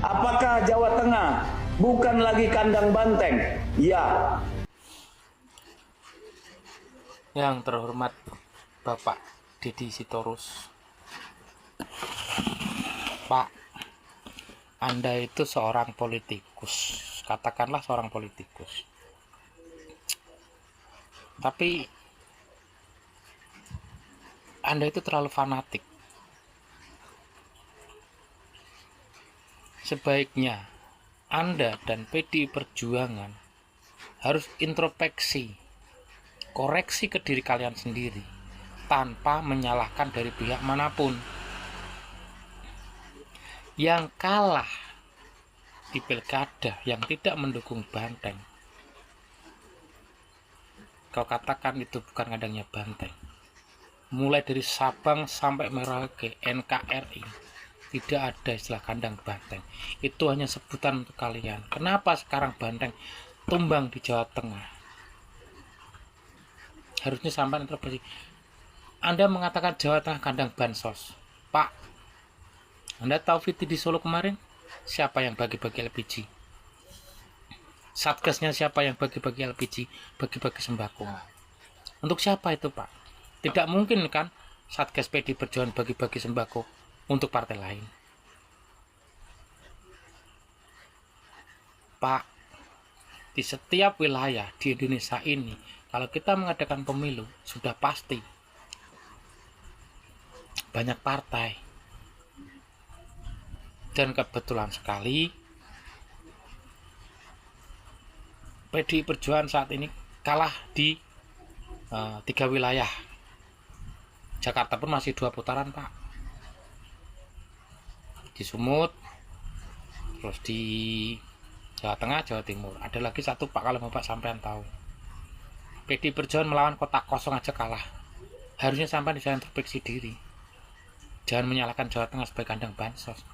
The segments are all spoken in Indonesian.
Apakah Jawa Tengah bukan lagi kandang banteng? Ya. Yang terhormat Bapak Deddy Sitorus, Pak, Anda itu seorang politikus, katakanlah seorang politikus, tapi Anda itu terlalu fanatik. Sebaiknya Anda dan PDI Perjuangan harus introspeksi, koreksi ke diri kalian sendiri tanpa menyalahkan dari pihak manapun. Yang kalah di pilkada yang tidak mendukung banteng, kau katakan itu bukan kandangnya banteng. Mulai dari Sabang sampai Merauke, NKRI, tidak ada istilah kandang banteng. Itu hanya sebutan untuk kalian. Kenapa sekarang banteng tumbang di Jawa Tengah? Harusnya sampai introspeksi. Anda mengatakan Jawa Tengah kandang bansos, Pak. Anda tahu Fiti di Solo kemarin? Siapa yang bagi-bagi LPG? Satgasnya siapa yang bagi-bagi LPG, bagi-bagi sembako? Untuk siapa itu, Pak? Tidak mungkin kan Satgas PDI Perjuangan bagi-bagi sembako untuk partai lain. Pak, di setiap wilayah di Indonesia ini, kalau kita mengadakan pemilu, sudah pasti banyak partai. Dan kebetulan sekali PDI Perjuangan saat ini kalah di 3 wilayah. Jakarta pun masih 2 putaran, Pak. Di Sumut, terus di Jawa Tengah, Jawa Timur. Ada lagi satu, Pak, kalau Bapak sampean tahu. PDI Perjuangan melawan kota kosong aja kalah. Harusnya sampai bisa introspeksi diri. Jangan menyalahkan Jawa Tengah sebagai kandang bansos.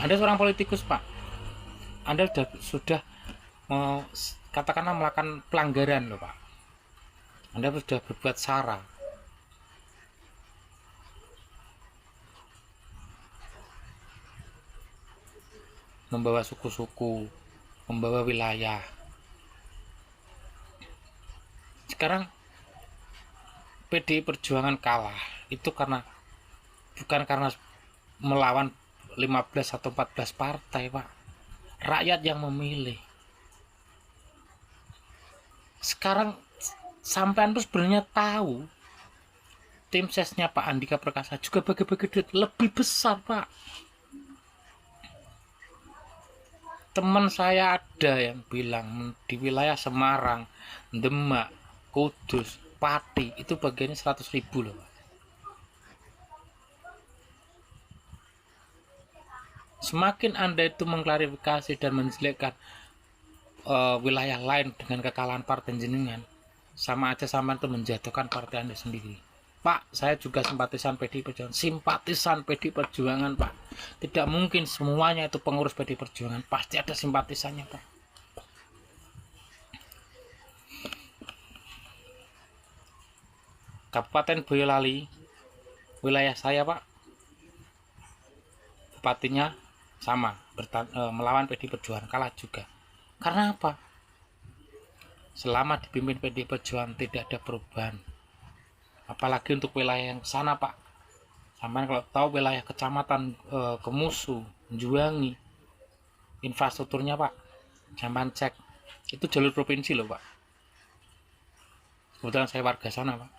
Anda seorang politikus, Pak. Anda sudah mau katakanlah melakukan pelanggaran loh, Pak. Anda sudah berbuat sara. Membawa suku-suku, membawa wilayah. Sekarang PDI Perjuangan kalah itu bukan karena melawan 15 atau 14 partai, Pak. Rakyat yang memilih. Sekarang sampean tuh sebenarnya tahu tim sesnya Pak Andika Perkasa juga bagi-bagi duit lebih besar, Pak. Teman saya ada yang bilang di wilayah Semarang, Demak, Kudus, Pati itu bagiannya 100.000 loh, Pak. Semakin Anda itu mengklarifikasi dan menjelekkan wilayah lain dengan kekalahan partai jenengan, sama aja sama itu menjatuhkan partai Anda sendiri. Pak, saya juga simpatisan PDI Perjuangan, simpatisan PDI Perjuangan, Pak. Tidak mungkin semuanya itu pengurus PDI Perjuangan, pasti ada simpatisannya, Pak. Kabupaten Boyolali, wilayah saya, Pak, bupatinya sama, melawan PDI Perjuangan, kalah juga. Karena apa? Selama dipimpin PDI Perjuangan tidak ada perubahan. Apalagi untuk wilayah yang sana, Pak. Sampai kalau tahu wilayah kecamatan Kemusu, Juwangi, infrastrukturnya, Pak, sampai cek itu jalur provinsi loh, Pak. Kebetulan saya warga sana, Pak.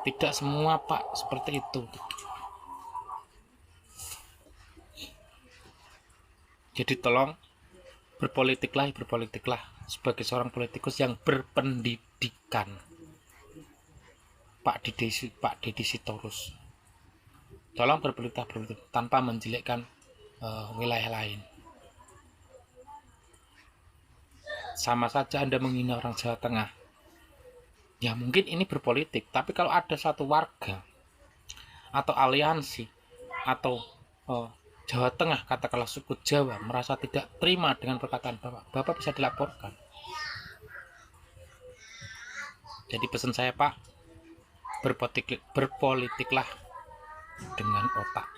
Tidak semua, Pak, seperti itu. Jadi tolong berpolitiklah sebagai seorang politikus yang berpendidikan, Pak Deddy Sitorus. Tolong berpolitik tanpa menjelekkan wilayah lain. Sama saja Anda menghina orang Jawa Tengah. Ya mungkin ini berpolitik, tapi kalau ada satu warga atau aliansi atau Jawa Tengah, katakanlah suku Jawa, merasa tidak terima dengan perkataan Bapak bisa dilaporkan. Jadi pesan saya Pak, berpolitiklah dengan otak.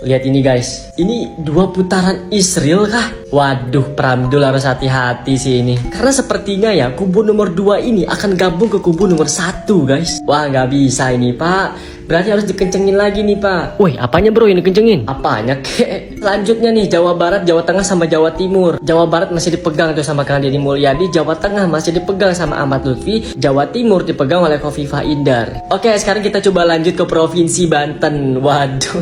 Lihat ini guys, ini 2 putaran Israel kah? Waduh, Pramdul harus hati-hati sih ini. Karena sepertinya ya, kubu nomor 2 ini akan gabung ke kubu nomor 1 guys. Wah, nggak bisa ini Pak. Berarti harus dikencengin lagi nih Pak. Woi, apanya bro ini dikencengin? Apanya kek? Selanjutnya nih, Jawa Barat, Jawa Tengah sama Jawa Timur. Jawa Barat masih dipegang tuh sama Kang Deddy Mulyadi, Jawa Tengah masih dipegang sama Ahmad Lutfi, Jawa Timur dipegang oleh Khofifah Indar. Oke, sekarang kita coba lanjut ke Provinsi Banten. Waduh.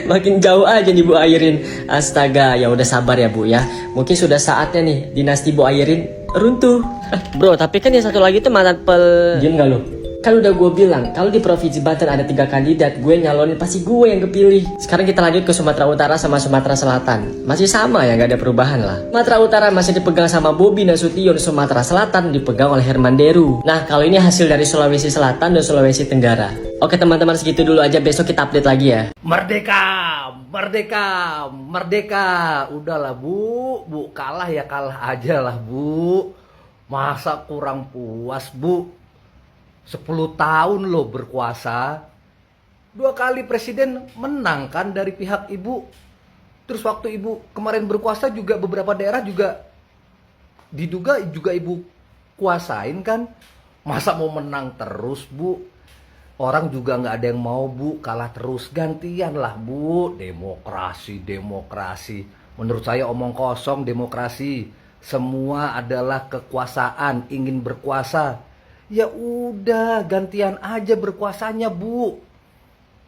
Makin jauh aja nih Bu Airin. Astaga, ya udah sabar ya Bu ya. Mungkin sudah saatnya nih dinasti Bu Airin runtuh. Bro, tapi kan yang satu lagi tuh mantan Diam gak lu? Kan udah gue bilang, kalau di Provinsi Banten ada 3 kandidat, gue nyalonin pasti gue yang kepilih. Sekarang kita lanjut ke Sumatera Utara sama Sumatera Selatan. Masih sama ya, gak ada perubahan lah. Sumatera Utara masih dipegang sama Bobi Nasution, Sumatera Selatan dipegang oleh Herman Deru. Nah, kalau ini hasil dari Sulawesi Selatan dan Sulawesi Tenggara. Oke teman-teman, segitu dulu aja, besok kita update lagi ya. Merdeka, merdeka, merdeka. Udahlah bu, kalah ya kalah aja lah Bu. Masa kurang puas Bu? 10 tahun loh berkuasa. 2 kali presiden menang kan dari pihak ibu. Terus waktu ibu kemarin berkuasa juga beberapa daerah juga diduga juga ibu kuasain kan. Masa mau menang terus Bu? Orang juga nggak ada yang mau Bu, kalah terus. Gantian lah Bu. Demokrasi, demokrasi. Menurut saya omong kosong demokrasi. Semua adalah kekuasaan, ingin berkuasa. Ya udah, gantian aja berkuasanya Bu.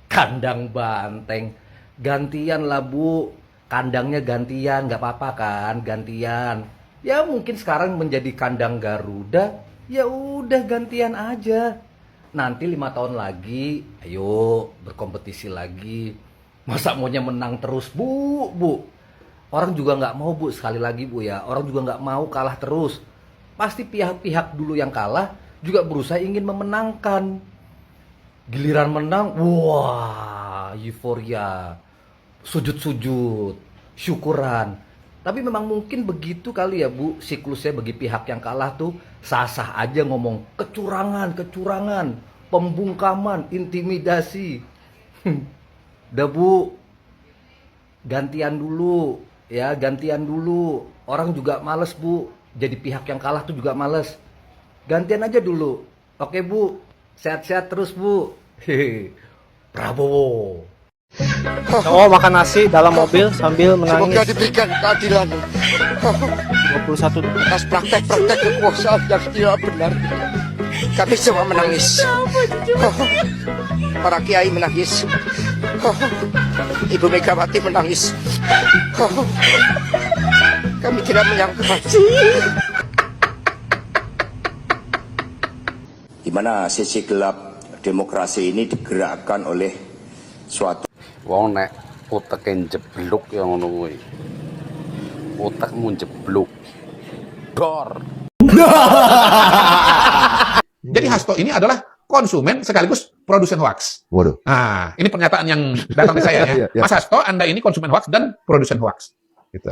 Kandang banteng, gantian lah Bu. Kandangnya gantian, nggak apa-apa kan, gantian. Ya mungkin sekarang menjadi kandang Garuda. Ya udah gantian aja. Nanti 5 tahun lagi, ayo berkompetisi lagi. Masa maunya menang terus Bu? Orang juga nggak mau Bu, sekali lagi Bu ya. Orang juga nggak mau kalah terus. Pasti pihak-pihak dulu yang kalah juga berusaha ingin memenangkan. Giliran menang, wah, euforia, sujud-sujud, syukuran. Tapi memang mungkin begitu kali ya Bu, siklusnya bagi pihak yang kalah tuh sah-sah aja ngomong kecurangan, pembungkaman, intimidasi. Udah Bu, gantian dulu, ya gantian dulu. Orang juga males Bu, jadi pihak yang kalah tuh juga males. Gantian aja dulu. Oke Bu, sehat-sehat terus Bu. Hehe. Prabowo. Oh, makan nasi dalam mobil sambil menangis. Semoga diberikan keadilan 21 atas praktek-praktek kekuasaan yang tidak benar. Kami semua menangis. Para kiai menangis. Ibu Megawati menangis. Kami tidak menyangka. Di mana sisi gelap demokrasi ini digerakkan oleh suatu Wong nek uteke jeblok ya ngono kuwi. Utekmu jeblok. Dor. Jadi Hasto ini adalah konsumen sekaligus produsen hoax. Waduh. Nah, ini pernyataan yang datang dari saya ya. Iya, iya. Mas Hasto, Anda ini konsumen hoax dan produsen hoax. Gitu.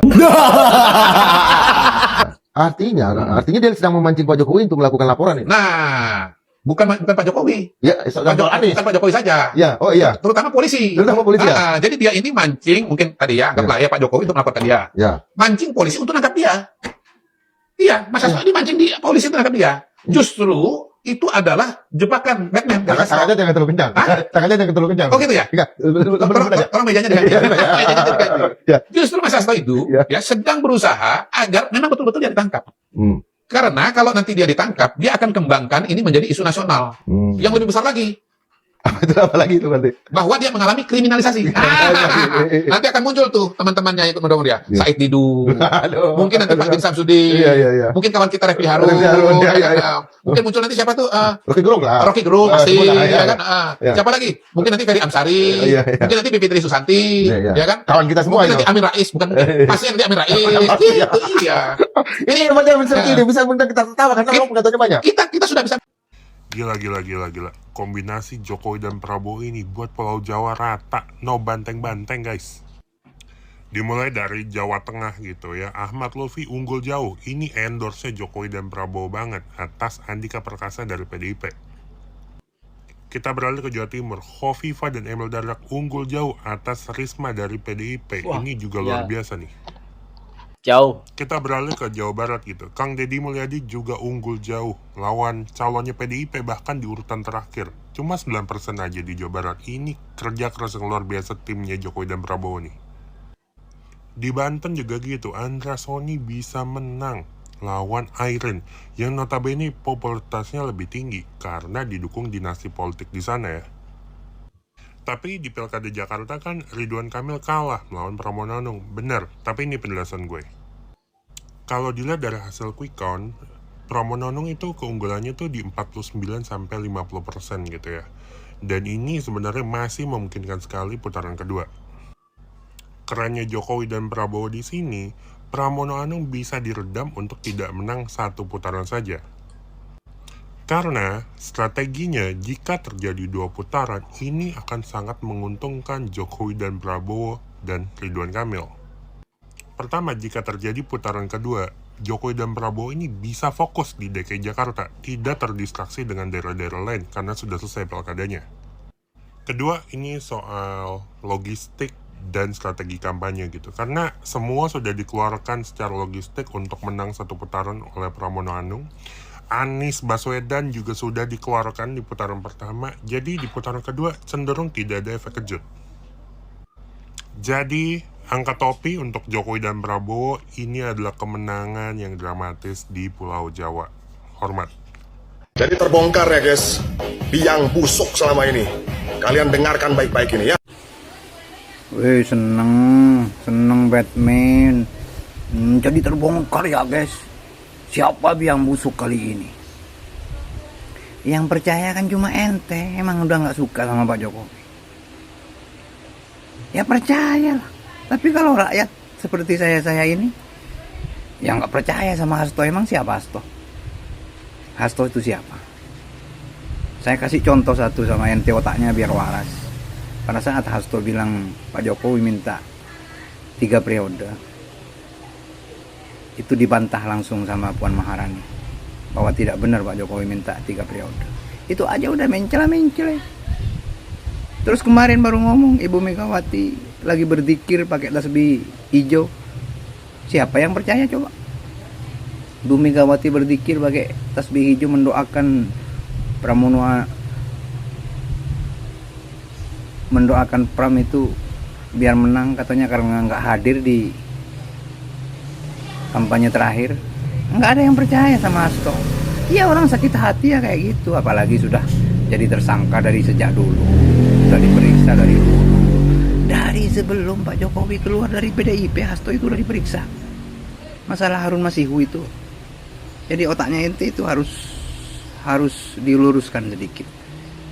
Artinya dia sedang memancing Pak Jokowi untuk melakukan laporan ini. Nah, bukan Pak Jokowi. Ya, Bukan Pak Jokowi saja. Ya, oh iya. Terutama polisi. Ya. Jadi dia ini mancing, mungkin tadi ya, anggaplah ya Pak Jokowi untuk melaporkan dia. Ya. Mancing polisi untuk nangkap dia. Iya, Mas Hasto ini mancing di polisi untuk nangkap dia. Justru itu adalah jebakan Batman. Tangannya jangan terlalu kencang. Tangannya jangan terlalu kencang. Oh gitu ya? Enggak. Tolong mejanya diganti. Ya. Justru Mas Hasto itu ya sedang berusaha agar memang betul-betul dia ditangkap. Karena kalau nanti dia ditangkap, dia akan kembangkan ini menjadi isu nasional. Yang lebih besar lagi. Itu apa lagi itu berarti? Bahwa dia mengalami kriminalisasi. Nanti akan muncul tuh teman-temannya yang ikut mendorong dia. Said Didu. Mungkin nanti Pak Din Samsudin. Mungkin kawan kita Refli Harun. Mungkin muncul nanti siapa tuh? Rocky Gerung lah. Rocky Gerung pasti. Ya kan? Siapa lagi? Mungkin nanti Ferry Amsari. Mungkin nanti Bivitri Susanti. Ya kan? Kawan kita semua. Mungkin nanti Amin Rais. Bukan. Pasti nanti Amin Rais. Iya. Ini macam seperti ini bisa kita tertawa karena kamu penontonnya banyak. Kita sudah bisa. Gila. Kombinasi Jokowi dan Prabowo ini buat Pulau Jawa rata. No banteng-banteng guys. Dimulai dari Jawa Tengah gitu ya. Ahmad Lutfi unggul jauh. Ini endorse-nya Jokowi dan Prabowo banget atas Andika Perkasa dari PDIP. Kita beralih ke Jawa Timur. Khofifah dan Emil Dardak unggul jauh atas Risma dari PDIP. Wah, ini juga luar biasa nih. Jauh. Kita beralih ke Jawa Barat gitu. Kang Deddy Mulyadi juga unggul jauh lawan calonnya PDIP bahkan di urutan terakhir. Cuma 9% aja di Jawa Barat. Ini kerja keras yang luar biasa timnya Jokowi dan Prabowo nih. Di Banten juga gitu. Andra Soni bisa menang lawan Airin yang notabene popularitasnya lebih tinggi karena didukung dinasti politik di sana ya. Tapi di Pilkada Jakarta kan Ridwan Kamil kalah melawan Pramono Anung. Bener, tapi ini penjelasan gue. Kalau dilihat dari hasil quick count, Pramono Anung itu keunggulannya tuh di 49-50% gitu ya. Dan ini sebenarnya masih memungkinkan sekali putaran kedua. Kerennya Jokowi dan Prabowo di sini, Pramono Anung bisa diredam untuk tidak menang satu putaran saja. Karena strateginya jika terjadi 2 putaran, ini akan sangat menguntungkan Jokowi dan Prabowo dan Ridwan Kamil. Pertama, jika terjadi putaran kedua, Jokowi dan Prabowo ini bisa fokus di DKI Jakarta, tidak terdistraksi dengan daerah-daerah lain karena sudah selesai pilkadanya. Kedua, ini soal logistik dan strategi kampanye gitu. Karena semua sudah dikeluarkan secara logistik untuk menang satu putaran oleh Pramono Anung. Anies Baswedan juga sudah dikeluarkan di putaran pertama, jadi di putaran kedua cenderung tidak ada efek kejut. Jadi, angka topi untuk Jokowi dan Prabowo ini adalah kemenangan yang dramatis di Pulau Jawa. Hormat. Jadi terbongkar ya guys, biang busuk selama ini. Kalian dengarkan baik-baik ini ya. Wih, seneng Batman. Jadi terbongkar ya guys. Siapa biang busuk kali ini? Yang percaya kan cuma ente. Emang udah nggak suka sama Pak Jokowi? Ya percayalah. Tapi kalau rakyat seperti saya ini, yang nggak percaya sama Hasto, emang siapa Hasto? Hasto itu siapa? Saya kasih contoh satu sama ente otaknya biar waras. Pada saat Hasto bilang Pak Jokowi minta 3 periode, itu dibantah langsung sama Puan Maharani bahwa tidak benar Pak Jokowi minta 3 periode. Itu aja udah mencela-mencela. Terus kemarin baru ngomong Ibu Megawati lagi berzikir pakai tasbih hijau. Siapa yang percaya coba? Ibu Megawati berzikir pakai tasbih hijau mendoakan mendoakan Pram itu biar menang katanya karena nggak hadir di kampanye terakhir. Nggak ada yang percaya sama Hasto. Iya, orang sakit hati ya kayak gitu, apalagi sudah jadi tersangka dari sejak dulu, sudah diperiksa dari dulu, dari sebelum Pak Jokowi keluar dari PDIP. Hasto itu udah diperiksa masalah Harun Masihu itu. Jadi otaknya ente itu harus diluruskan sedikit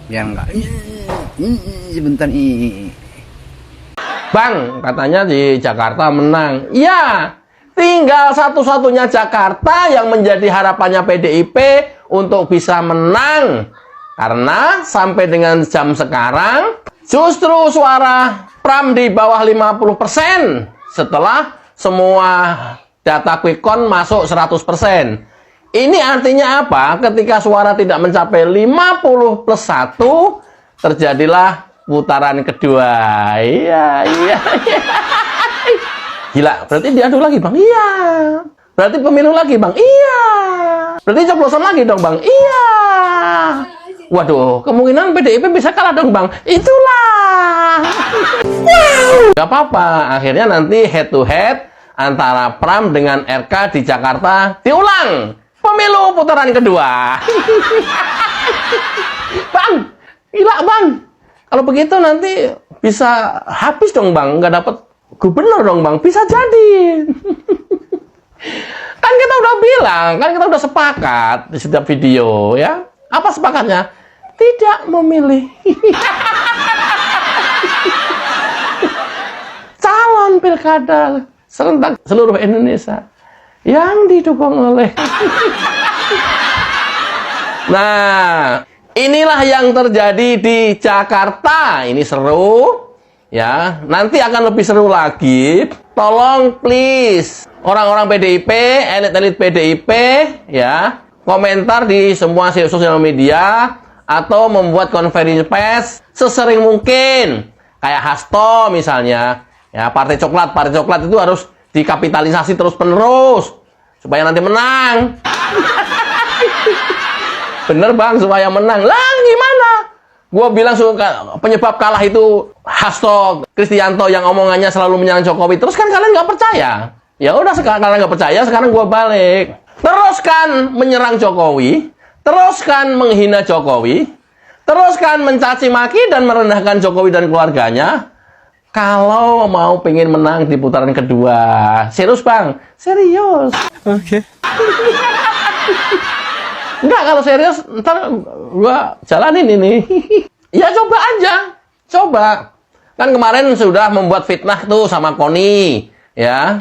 biar nggak sebentar Bang, katanya di Jakarta menang. Iya, tinggal satu-satunya Jakarta yang menjadi harapannya PDIP untuk bisa menang. Karena sampai dengan jam sekarang, justru suara Pram di bawah 50% setelah semua data quick count masuk 100%. Ini artinya apa? Ketika suara tidak mencapai 50+1, terjadilah putaran kedua. Iya. Gila, berarti diadu lagi Bang? Iya. Berarti pemilu lagi Bang? Iya. Berarti coblosan lagi dong Bang? Iya. Waduh, kemungkinan PDIP bisa kalah dong Bang? Itulah. Wow. Gak apa-apa, akhirnya nanti head to head antara Pram dengan RK di Jakarta diulang. Pemilu putaran kedua. Bang, gila Bang. Kalau begitu nanti bisa habis dong Bang, nggak dapat gubernur dong Bang. Bisa jadi. Kan kita udah bilang, kan kita udah sepakat di setiap video ya. Apa sepakatnya? Tidak memilih calon pilkada serentak seluruh Indonesia yang didukung oleh Nah, inilah yang terjadi di Jakarta. Ini seru ya. Nanti akan lebih seru lagi tolong please orang-orang PDIP, elit-elit PDIP ya, komentar di semua sosial media atau membuat konferensi pers sesering mungkin. Kayak Hasto misalnya, ya partai coklat itu harus dikapitalisasi terus-menerus supaya nanti menang. Bener bang, supaya menang. Lah gimana? Gue bilang penyebab kalah itu Hasto Kristianto yang omongannya selalu menyerang Jokowi. Terus kan kalian nggak percaya. Ya udah, sekarang kalian nggak percaya, sekarang gue balik. Teruskan menyerang Jokowi, teruskan menghina Jokowi, teruskan mencaci maki dan merendahkan Jokowi dan keluarganya. Kalau mau pengen menang di putaran kedua, serius bang, serius. Oke. Enggak, kalau serius ntar gua jalanin ini. Ya coba aja, coba. Kan kemarin sudah membuat fitnah tuh sama Koni, ya.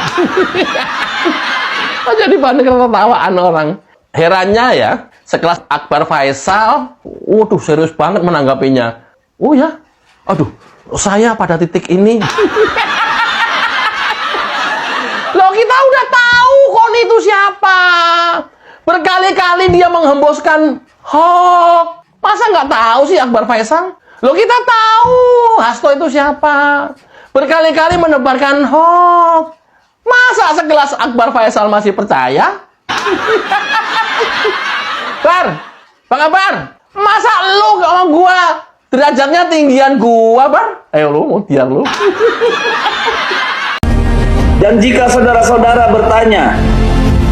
Oh, jadi bahan ketawaan orang. Herannya ya, sekelas Akbar Faisal, waduh serius banget menanggapinya. Oh ya, aduh, saya pada titik ini. Loh, kita udah tahu Koni itu siapa. Berkali-kali dia menghembuskan hoax. Masa nggak tahu sih Akbar Faisal? Loh, kita tahu Hasto itu siapa. Berkali-kali menebarkan hoax. Masa sekelas Akbar Faisal masih percaya? Bang Akbar, masa lu sama gua derajatnya tinggian gua, Bar? Ayo lu, mau biar lu. Dan jika saudara-saudara bertanya,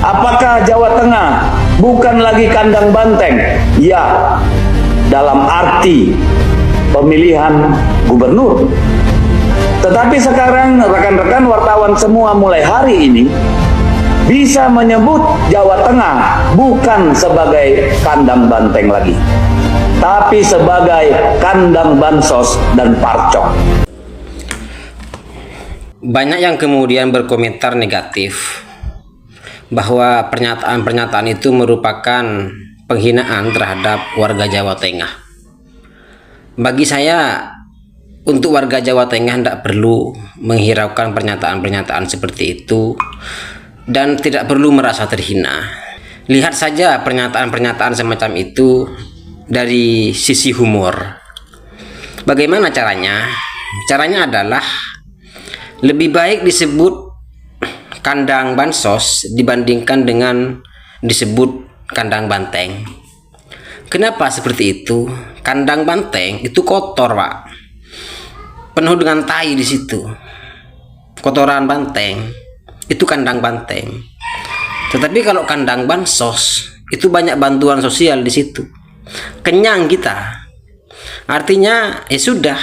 apakah Jawa Tengah bukan lagi kandang banteng? Ya, dalam arti pemilihan gubernur. Tetapi sekarang rekan-rekan wartawan semua mulai hari ini bisa menyebut Jawa Tengah bukan sebagai kandang banteng lagi, tapi sebagai kandang bansos dan parcok. Banyak yang kemudian berkomentar negatif bahwa pernyataan-pernyataan itu merupakan penghinaan terhadap warga Jawa Tengah. Bagi saya, untuk warga Jawa Tengah tidak perlu menghiraukan pernyataan-pernyataan seperti itu dan tidak perlu merasa terhina. Lihat saja pernyataan-pernyataan semacam itu dari sisi humor. Bagaimana caranya? Caranya adalah lebih baik disebut kandang bansos dibandingkan dengan disebut kandang banteng. Kenapa seperti itu? Kandang banteng itu kotor, Pak. Penuh dengan tai di situ. Kotoran banteng itu kandang banteng. Tetapi kalau kandang bansos itu banyak bantuan sosial di situ. Kenyang kita. Artinya ya sudah,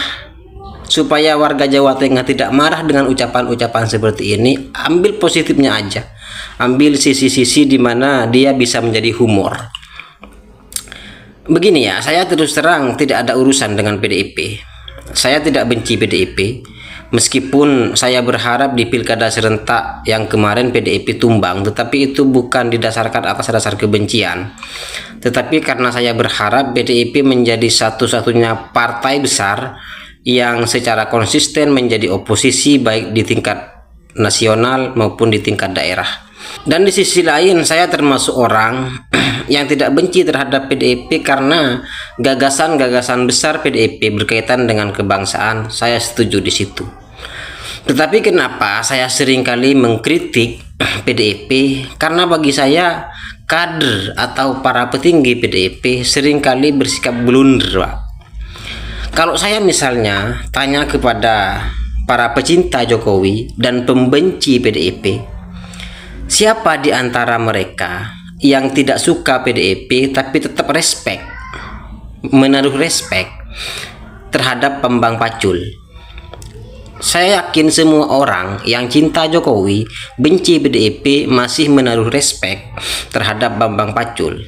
supaya warga Jawa Tengah tidak marah dengan ucapan-ucapan seperti ini, ambil positifnya aja. Ambil sisi-sisi di mana dia bisa menjadi humor. Begini ya, saya terus terang tidak ada urusan dengan PDIP. Saya tidak benci PDIP, meskipun saya berharap di pilkada serentak yang kemarin PDIP tumbang, tetapi itu bukan didasarkan atas dasar kebencian, tetapi karena saya berharap PDIP menjadi satu-satunya partai besar yang secara konsisten menjadi oposisi baik di tingkat nasional maupun di tingkat daerah. Dan di sisi lain saya termasuk orang yang tidak benci terhadap PDIP karena gagasan-gagasan besar PDIP berkaitan dengan kebangsaan, saya setuju di situ. Tetapi kenapa saya seringkali mengkritik PDIP? Karena bagi saya kader atau para petinggi PDIP seringkali bersikap blunder, Pak. Kalau saya misalnya tanya kepada para pecinta Jokowi dan pembenci PDIP, siapa di antara mereka yang tidak suka PDIP tapi tetap respect, menaruh respect terhadap Bambang Pacul? Saya yakin semua orang yang cinta Jokowi, benci PDIP, masih menaruh respect terhadap Bambang Pacul.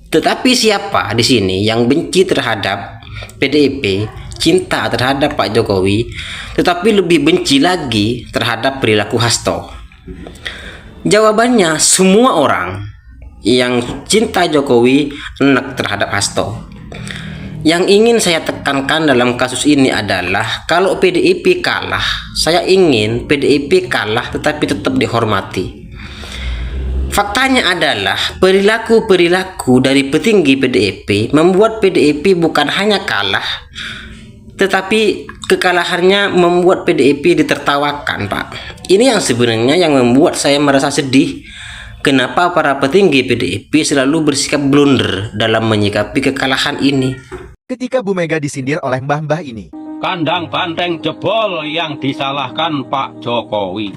Tetapi siapa di sini yang benci terhadap PDIP, cinta terhadap Pak Jokowi, tetapi lebih benci lagi terhadap perilaku Hasto? Jawabannya semua orang yang cinta Jokowi enak terhadap Hasto. Yang ingin saya tekankan dalam kasus ini adalah kalau PDIP kalah, saya ingin PDIP kalah tetapi tetap dihormati. Faktanya adalah perilaku-perilaku dari petinggi PDIP membuat PDIP bukan hanya kalah, tetapi kekalahannya membuat PDIP ditertawakan, Pak. Ini yang sebenarnya yang membuat saya merasa sedih. Kenapa para petinggi PDIP selalu bersikap blunder dalam menyikapi kekalahan ini? Ketika Bu Mega disindir oleh mbah-mbah ini. Kandang banteng jebol yang disalahkan Pak Jokowi.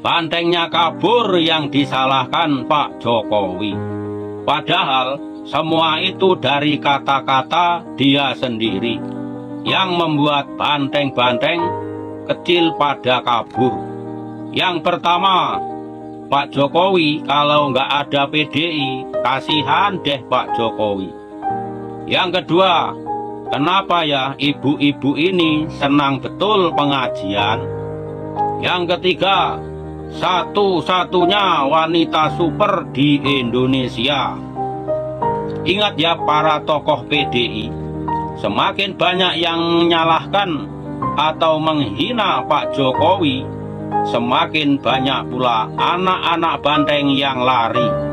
Bantengnya kabur yang disalahkan Pak Jokowi. Padahal semua itu dari kata-kata dia sendiri yang membuat banteng-banteng kecil pada kabur. Yang pertama, Pak Jokowi kalau nggak ada PDI, kasihan deh Pak Jokowi. Yang kedua, kenapa ya ibu-ibu ini senang betul pengajian? Yang ketiga, satu-satunya wanita super di Indonesia. Ingat ya para tokoh PDI, semakin banyak yang menyalahkan atau menghina Pak Jokowi, semakin banyak pula anak-anak banteng yang lari.